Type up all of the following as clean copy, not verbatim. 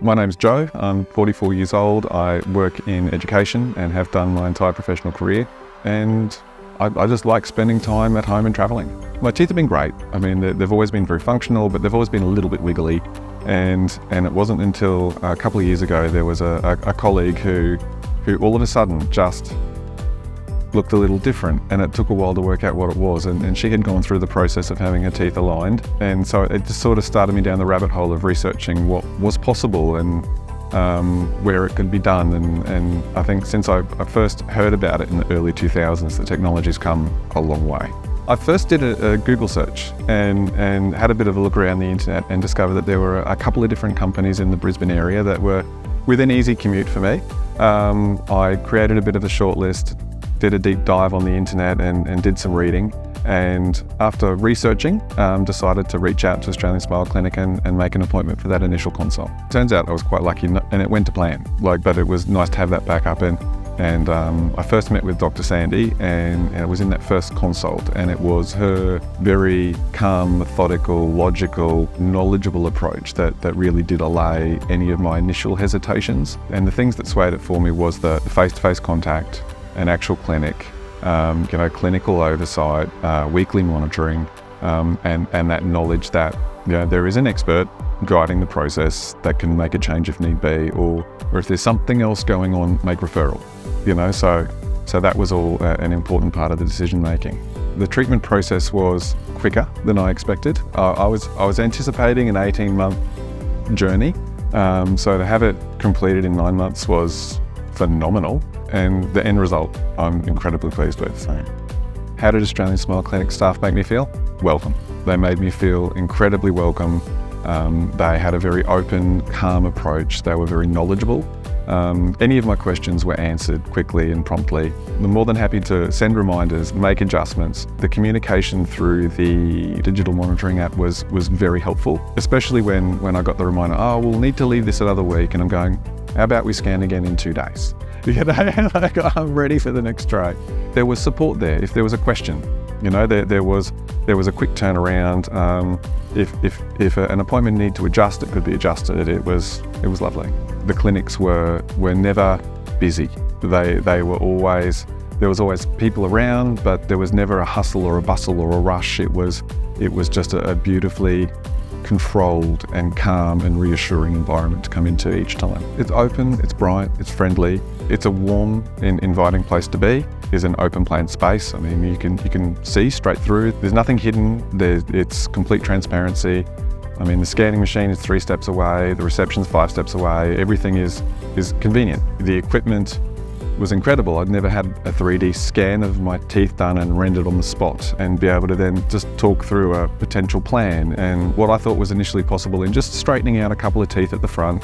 My name's Joe. I'm 44 years old. I work in education and have done my entire professional career. And I just like spending time at home and traveling. My teeth have been great. I mean, they've always been very functional, but they've always been a little bit wiggly. And it wasn't until a couple of years ago, there was a colleague who all of a sudden just looked a little different, and it took a while to work out what it was, and she had gone through the process of having her teeth aligned, and so it just sort of started me down the rabbit hole of researching what was possible and where it could be done, and I think since I first heard about it in the early 2000s, the technology's come a long way. I first did a Google search and had a bit of a look around the internet and discovered that there were a couple of different companies in the Brisbane area that were within easy commute for me. I created a bit of a short list, did a deep dive on the internet and did some reading, and after researching decided to reach out to Australian Smile Clinic and make an appointment for that initial consult. Turns out I was quite lucky and it went to plan, but it was nice to have that backup, and I first met with Dr. Sandy and it was in that first consult, and it was her very calm, methodical, logical, knowledgeable approach that really did allay any of my initial hesitations. And the things that swayed it for me was the face-to-face contact, an actual clinic, clinical oversight, weekly monitoring, and that knowledge that there is an expert guiding the process that can make a change if need be, or if there's something else going on, make referral. So that was all an important part of the decision making. The treatment process was quicker than I expected. I was anticipating an 18-month journey, so to have it completed in 9 months was phenomenal. And the end result, I'm incredibly pleased with. So, how did Australian Smile Clinic staff make me feel? Welcome. They made me feel incredibly welcome. They had a very open, calm approach. They were very knowledgeable. Any of my questions were answered quickly and promptly. I'm more than happy to send reminders, make adjustments. The communication through the digital monitoring app was very helpful, especially when I got the reminder, we'll need to leave this another week, and I'm going, how about we scan again in 2 days? I'm ready for the next try. There was support there if there was a question. There was a quick turnaround. If an appointment needed to adjust, it could be adjusted. It was lovely. The clinics were never busy. They were always, there was always people around, but there was never a hustle or a bustle or a rush. It was just a beautifully controlled and calm and reassuring environment to come into each time. It's open, it's bright, it's friendly, it's a warm and inviting place to be. There's an open plan space. I mean, you can see straight through. There's nothing hidden. It's complete transparency. I mean, the scanning machine is 3 steps away, the reception's 5 steps away. Everything is convenient. The equipment was incredible. I'd never had a 3D scan of my teeth done and rendered on the spot, and be able to then just talk through a potential plan and what I thought was initially possible in just straightening out a couple of teeth at the front.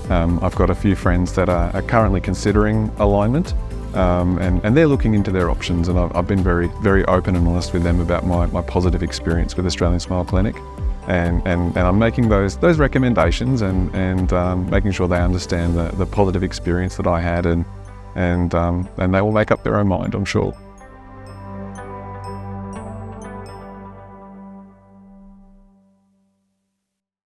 I've got a few friends that are currently considering alignment, and they're looking into their options, and I've been very, very open and honest with them about my positive experience with Australian Smile Clinic, and I'm making those recommendations and making sure they understand the positive experience that I had, and they will make up their own mind, I'm sure.